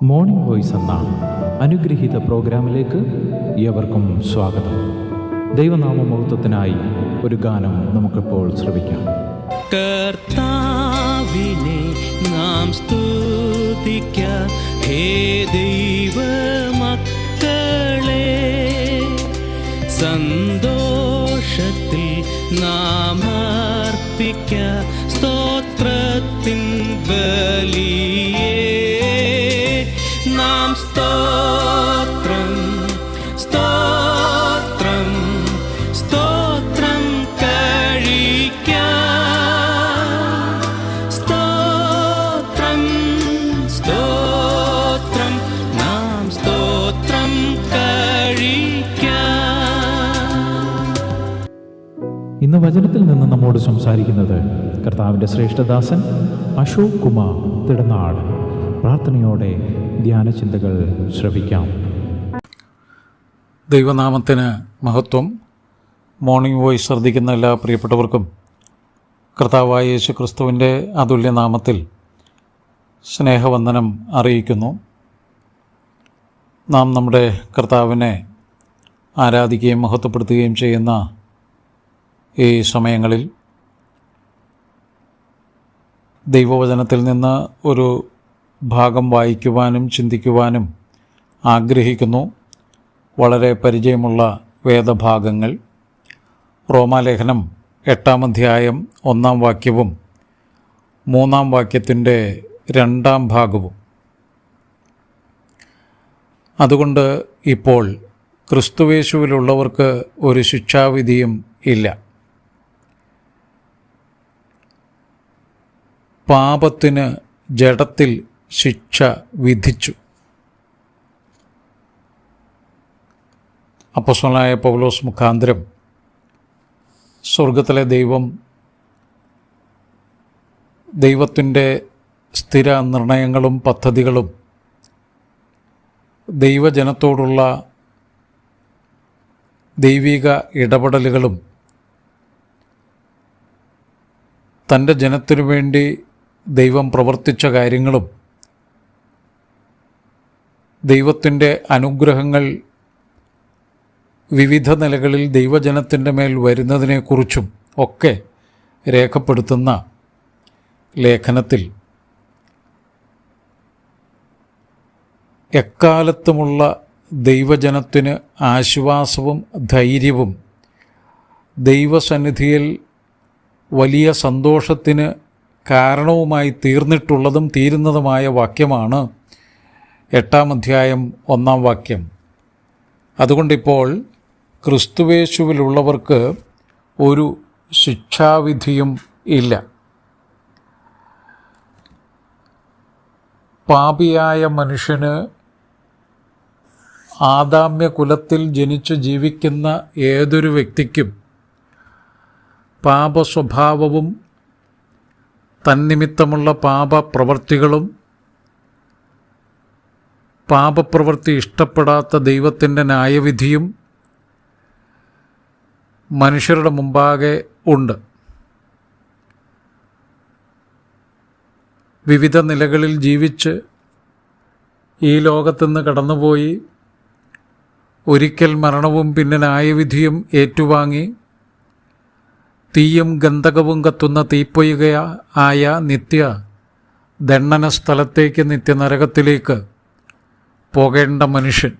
Morning voice എന്ന അനുഗ്രഹീത പ്രോഗ്രാമിലേക്ക് ഏവർക്കും സ്വാഗതം. ദൈവനാമമഹത്വത്തിനായി ഒരു ഗാനം നമുക്കിപ്പോൾ ശ്രവിക്കാം. കർത്താവിനെ നാം സ്തുതിക്ക, ഹേ ദൈവമക്കളെ, സന്തോഷത്തിൽ നാം അർപ്പിക്ക സ്തോത്രത്തിൻ ബലിയേ. നാം സ്തോത്രം സ്തോത്രം സ്തോത്രം കഴിക്കാം. സ്തോത്രം സ്തോത്രം നാം സ്തോത്രം കഴിക്കാം. ഇന്ന് വചനത്തിൽ നിന്ന് നമ്മോട് സംസാരിക്കുന്നത് കർത്താവിൻ്റെ ശ്രേഷ്ഠദാസൻ അശോക് കുമാർ തിടനാട്. പ്രാർത്ഥനയോടെ ധ്യാനചിന്തകൾ ശ്രവിക്കാം. ദൈവനാമത്തിന് മഹത്വം. മോർണിംഗ് വോയിസ് ശ്രദ്ധിക്കുന്ന എല്ലാ പ്രിയപ്പെട്ടവർക്കും കർത്താവായ യേശു ക്രിസ്തുവിൻ്റെ അതുല്യനാമത്തിൽ സ്നേഹവന്ദനം അറിയിക്കുന്നു. നാം നമ്മുടെ കർത്താവിനെ ആരാധിക്കുകയും മഹത്വപ്പെടുത്തുകയും ചെയ്യുന്ന ഈ സമയങ്ങളിൽ ദൈവവചനത്തിൽ നിന്ന് ഒരു ഭാഗം വായിക്കുവാനും ചിന്തിക്കുവാനും ആഗ്രഹിക്കുന്നു. വളരെ പരിചയമുള്ള വേദഭാഗങ്ങൾ. റോമാലേഖനം 8-ാം അധ്യായം 1-ാം വാക്യവും 3-ാം വാക്യത്തിൻ്റെ 2-ാം ഭാഗവും. അതുകൊണ്ട് ഇപ്പോൾ ക്രിസ്തുവേശുവിലുള്ളവർക്ക് ഒരു ശിക്ഷാവിധിയും ഇല്ല. പാപത്തിന് ജഡത്തിൽ ശിക്ഷ വിധിച്ചു. അപ്പോസ്തലനായ പൗലോസ് മുഖാന്തരം സ്വർഗത്തിലെ ദൈവത്തിൻ്റെ സ്ഥിര നിർണയങ്ങളും പദ്ധതികളും ദൈവജനത്തോടുള്ള ദൈവിക ഇടപെടലുകളും തൻ്റെ ജനത്തിനു വേണ്ടി ദൈവം പ്രവർത്തിച്ച കാര്യങ്ങളും ദൈവത്തിൻ്റെ അനുഗ്രഹങ്ങൾ വിവിധ നിലകളിൽ ദൈവജനത്തിൻ്റെ മേൽ വരുന്നതിനെക്കുറിച്ചും ഒക്കെ രേഖപ്പെടുത്തുന്ന ലേഖനത്തിൽ എക്കാലത്തുമുള്ള ദൈവജനത്തിന് ആശ്വാസവും ധൈര്യവും ദൈവസന്നിധിയിൽ വലിയ സന്തോഷത്തിന് കാരണവുമായി തീർന്നിട്ടുള്ളതും തീരുന്നതുമായ വാക്യമാണ് 8-ാം അധ്യായം 1-ാം വാക്യം. അതുകൊണ്ടിപ്പോൾ ക്രിസ്തുവേശുവിലുള്ളവർക്ക് ഒരു ശിക്ഷാവിധിയും ഇല്ല. പാപിയായ മനുഷ്യന് ആദാമ്യ കുലത്തിൽ ജനിച്ചു ജീവിക്കുന്ന ഏതൊരു വ്യക്തിക്കും പാപസ്വഭാവവും തന്നിമിത്തമുള്ള പാപപ്രവൃത്തികളും പാപപ്രവൃത്തി ഇഷ്ടപ്പെടാത്ത ദൈവത്തിൻ്റെ ന്യായവിധിയും മനുഷ്യരുടെ മുമ്പാകെ ഉണ്ട്. വിവിധ നിലകളിൽ ജീവിച്ച് ഈ ലോകത്തുനിന്ന് കടന്നുപോയി ഒരിക്കൽ മരണവും പിന്നെ ന്യായവിധിയും ഏറ്റുവാങ്ങി തീയും ഗന്ധകവും കത്തുന്ന തീപ്പൊയ്കയായ നിത്യ ദണ്ഡന സ്ഥലത്തേക്ക്, നിത്യനരകത്തിലേക്ക് പോകേണ്ട മനുഷ്യൻ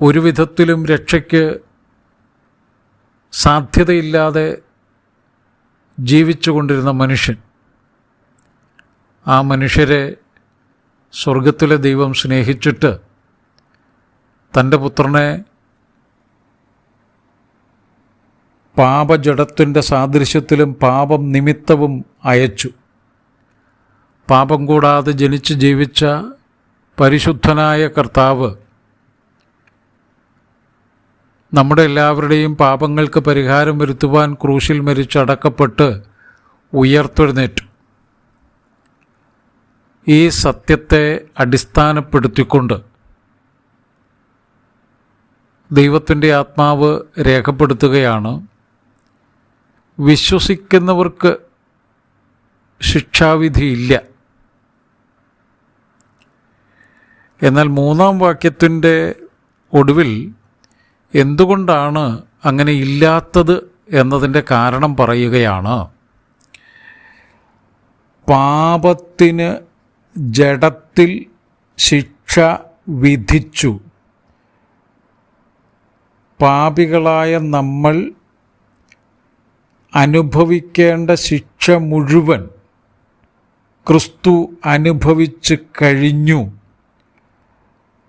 ഒരു വിധത്തിലും രക്ഷയ്ക്ക് സാധ്യതയില്ലാതെ ജീവിച്ചു കൊണ്ടിരുന്ന മനുഷ്യൻ, ആ മനുഷ്യരെ സ്വർഗത്തിലെ ദൈവം സ്നേഹിച്ചിട്ട് തൻ്റെ പുത്രനെ പാപജഡത്തിൻ്റെ സാദൃശ്യത്തിലും പാപം നിമിത്തവും അയച്ചു. പാപം കൂടാതെ ജനിച്ച് ജീവിച്ച പരിശുദ്ധനായ കർത്താവ് നമ്മുടെ എല്ലാവരുടെയും പാപങ്ങൾക്ക് പരിഹാരം വരുത്തുവാൻ ക്രൂശിൽ മരിച്ചടക്കപ്പെട്ട് ഉയർത്തെഴുന്നേറ്റു. ഈ സത്യത്തെ അടിസ്ഥാനപ്പെടുത്തിക്കൊണ്ട് ദൈവത്തിൻ്റെ ആത്മാവ് രേഖപ്പെടുത്തുകയാണ്, വിശ്വസിക്കുന്നവർക്ക് ശിക്ഷാവിധിയില്ല എന്നാൽ 3-ാം വാക്യത്തിൻ്റെ ഒടുവിൽ എന്തുകൊണ്ടാണ് അങ്ങനെ ഇല്ലാത്തത് എന്നതിൻ്റെ കാരണം പറയുകയാണ്. പാപത്തിന് ജഡത്തിൽ ശിക്ഷ വിധിച്ചു. പാപികളായ നമ്മൾ അനുഭവിക്കേണ്ട ശിക്ഷ മുഴുവൻ ക്രിസ്തു അനുഭവിച്ച് കഴിഞ്ഞു.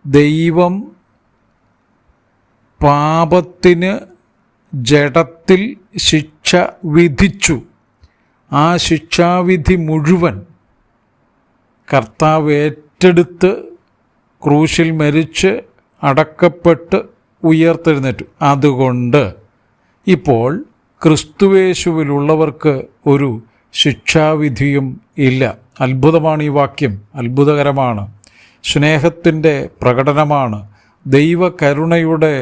ദൈവം പാപത്തിന് ജഡത്തിൽ ശിക്ഷ വിധിച്ചു. ആ ശിക്ഷാവിധി മുഴുവൻ കർത്താവ് ഏറ്റെടുത്ത് ക്രൂശിൽ മരിച്ച് അടക്കപ്പെട്ട് ഉയർത്തെഴുന്നേറ്റു. അതുകൊണ്ട് ഇപ്പോൾ ക്രിസ്തുവേശുവിലുള്ളവർക്ക് ഒരു ശിക്ഷാവിധിയും ഇല്ല. അത്ഭുതമാണ് ഈ വാക്യം, അത്ഭുതകരമാണ്. സ്നേഹത്തിൻ്റെ പ്രകടനമാണ്, ദൈവകരുണയുടെ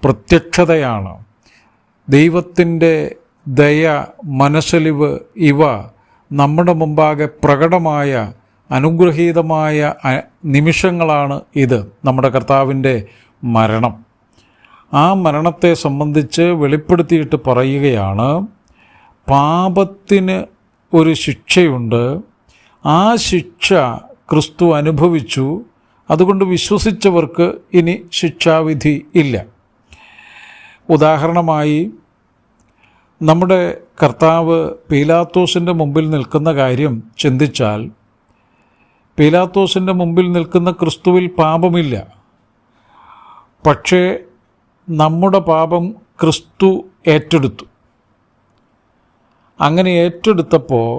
പ്രത്യക്ഷതയാണ്. ദൈവത്തിൻ്റെ ദയ, മനസ്സലിവ് ഇവ നമ്മുടെ മുമ്പാകെ പ്രകടമായ അനുഗ്രഹീതമായ നിമിഷങ്ങളാണ് ഇത്. നമ്മുടെ കർത്താവിൻ്റെ മരണം, ആ മരണത്തെ സംബന്ധിച്ച് വെളിപ്പെടുത്തിയിട്ട് പറയുകയാണ്, പാപത്തിന് ഒരു ശിക്ഷയുണ്ട്. ആ ശിക്ഷ ക്രിസ്തു അനുഭവിച്ചു. അതുകൊണ്ട് വിശ്വസിച്ചവർക്ക് ഇനി ശിക്ഷാവിധി ഇല്ല. ഉദാഹരണമായി നമ്മുടെ കർത്താവ് പീലാത്തോസിൻ്റെ മുമ്പിൽ നിൽക്കുന്ന കാര്യം ചിന്തിച്ചാൽ, പീലാത്തോസിൻ്റെ മുമ്പിൽ നിൽക്കുന്ന ക്രിസ്തുവിൽ പാപമില്ല. പക്ഷേ നമ്മുടെ പാപം ക്രിസ്തു ഏറ്റെടുത്തു. അങ്ങനെ ഏറ്റെടുത്തപ്പോൾ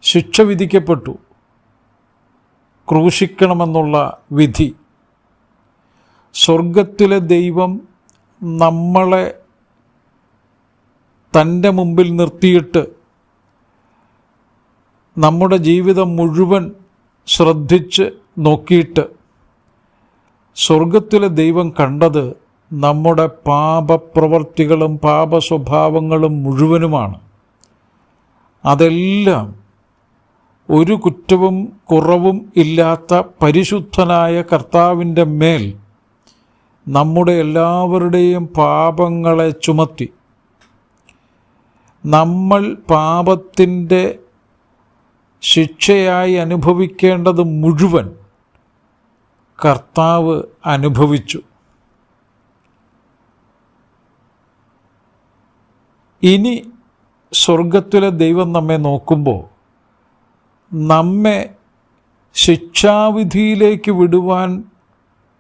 ശിക്ഷ വിധിക്കപ്പെട്ടു, ക്രൂശിക്കണമെന്നുള്ള വിധി. സ്വർഗത്തിലെ ദൈവം നമ്മളെ തൻ്റെ മുമ്പിൽ നിർത്തിയിട്ട് നമ്മുടെ ജീവിതം മുഴുവൻ ശ്രദ്ധിച്ച് നോക്കിയിട്ട് സ്വർഗത്തിലെ ദൈവം കണ്ടത് നമ്മുടെ പാപപ്രവർത്തികളും പാപസ്വഭാവങ്ങളും മുഴുവനുമാണ്. അതെല്ലാം ഒരു കുറ്റവും കുറവും ഇല്ലാത്ത പരിശുദ്ധനായ കർത്താവിൻ്റെ മേൽ നമ്മുടെ എല്ലാവരുടെയും പാപങ്ങളെ ചുമത്തി. നമ്മൾ പാപത്തിൻ്റെ ശിക്ഷയായി അനുഭവിക്കേണ്ടത് മുഴുവൻ കർത്താവ് അനുഭവിച്ചു. ഇനി സ്വർഗത്തിലെ ദൈവം നമ്മെ നോക്കുമ്പോൾ നമ്മെ ശിക്ഷാവിധിയിലേക്ക് വിടുവാൻ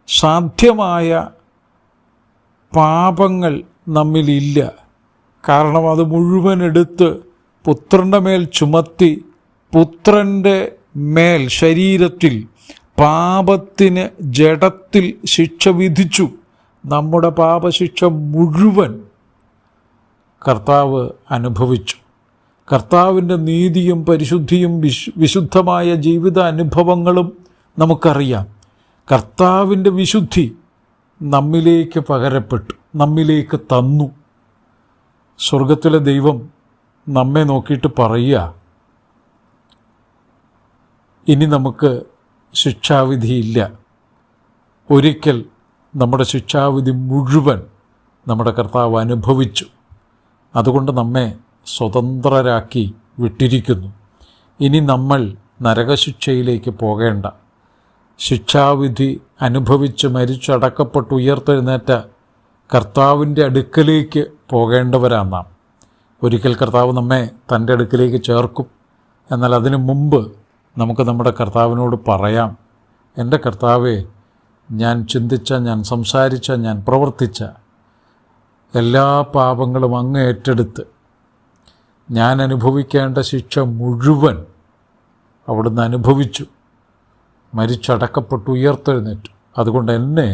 സാധ്യമായ പാപങ്ങൾ നമ്മിലില്ല. കാരണം അത് മുഴുവൻ എടുത്ത് പുത്രൻ്റെ മേൽ ചുമത്തി, പുത്രൻ്റെ മേൽ ശരീരത്തിൽ പാപത്തിന് ജഡത്തിൽ ശിക്ഷ വിധിച്ചു. നമ്മുടെ പാപശിക്ഷ മുഴുവൻ കർത്താവ് അനുഭവിച്ചു. കർത്താവിൻ്റെ നീതിയും പരിശുദ്ധിയും വിശുദ്ധമായ ജീവിത അനുഭവങ്ങളും നമുക്കറിയാം. കർത്താവിൻ്റെ വിശുദ്ധി നമ്മിലേക്ക് പകരപ്പെട്ടു, നമ്മിലേക്ക് തന്നു. സ്വർഗത്തിലെ ദൈവം നമ്മെ നോക്കിയിട്ട് പറയുക, ഇനി നമുക്ക് ശിക്ഷാവിധിയില്ല. ഒരിക്കൽ നമ്മുടെ ശിക്ഷാവിധി മുഴുവൻ നമ്മുടെ കർത്താവ് അനുഭവിച്ചു. അതുകൊണ്ട് നമ്മെ സ്വതന്ത്രരാക്കി വിട്ടിരിക്കുന്നു. ഇനി നമ്മൾ നരകശിക്ഷയിലേക്ക് പോകേണ്ട. ശിക്ഷാവിധി അനുഭവിച്ച് മരിച്ചടക്കപ്പെട്ട് ഉയർത്തെഴുന്നേറ്റ കർത്താവിൻ്റെ അടുക്കലേക്ക് പോകേണ്ടവരാണ് നാം. ഒരിക്കൽ കർത്താവ് നമ്മെ തൻ്റെ അടുക്കലേക്ക് ചേർക്കും. എന്നാൽ അതിനു മുമ്പ് നമുക്ക് നമ്മുടെ കർത്താവിനോട് പറയാം, എൻ്റെ കർത്താവേ, ഞാൻ ചിന്തിച്ച, ഞാൻ സംസാരിച്ച, ഞാൻ പ്രവർത്തിച്ച എല്ലാ പാപങ്ങളും അങ്ങ് ഏറ്റെടുത്ത് ഞാൻ അനുഭവിക്കേണ്ട ശിക്ഷ മുഴുവൻ അവിടുന്ന് അനുഭവിച്ചു, മരിച്ചടക്കപ്പെട്ട് ഉയർത്തെഴുന്നേറ്റു. അതുകൊണ്ട് എന്നെ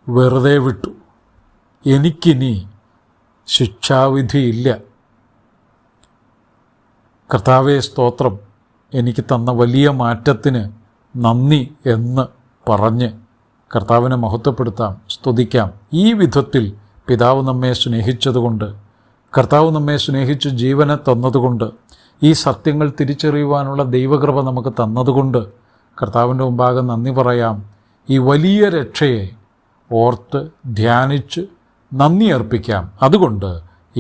വെറുതെ വിട്ടു. എനിക്കിനി ശിക്ഷാവിധിയില്ല. കർത്താവേ സ്തോത്രം, എനിക്ക് തന്ന വലിയ മാറ്റത്തിന് നന്ദി എന്ന് പറഞ്ഞ് കർത്താവിനെ മഹത്വപ്പെടുത്താം, സ്തുതിക്കാം. ഈ വിധത്തിൽ പിതാവ് നമ്മെ സ്നേഹിച്ചതുകൊണ്ട്, കർത്താവ് നമ്മെ സ്നേഹിച്ച് ജീവനെ തന്നതുകൊണ്ട്, ഈ സത്യങ്ങൾ തിരിച്ചറിയുവാനുള്ള ദൈവകൃപ നമുക്ക് തന്നതുകൊണ്ട് കർത്താവിൻ്റെ മുമ്പാകെ നന്ദി പറയാം. ഈ വലിയ രക്ഷയെ ഓർത്ത് ധ്യാനിച്ച് നന്ദി അർപ്പിക്കാം. അതുകൊണ്ട്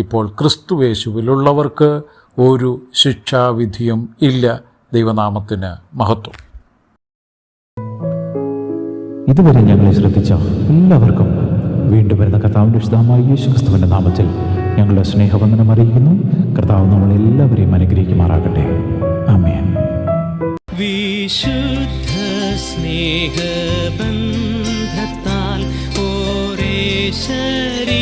ഇപ്പോൾ ക്രിസ്തുവേശുവിലുള്ളവർക്ക് ഒരു ശിക്ഷാവിധിയും ഇല്ല. ദൈവനാമത്തിന് മഹത്വം. ഇതുവരെ ഞങ്ങളെ ശ്രദ്ധിച്ച എല്ലാവർക്കും വീണ്ടും വരുന്ന കർത്താവിൻ്റെ വിശുദ്ധമായ യേശു ക്രിസ്തുവിൻ്റെ നാമത്തിൽ ഞങ്ങളുടെ സ്നേഹവന്ദനം അറിയിക്കുന്നു. കർത്താവ് നമ്മളെല്ലാവരെയും അനുഗ്രഹിക്കുമാറാകട്ടെ. ആമേൻ. വിശുദ്ധ സ്നേഹബന്ധത്താൽ ഒരേ ശരീരം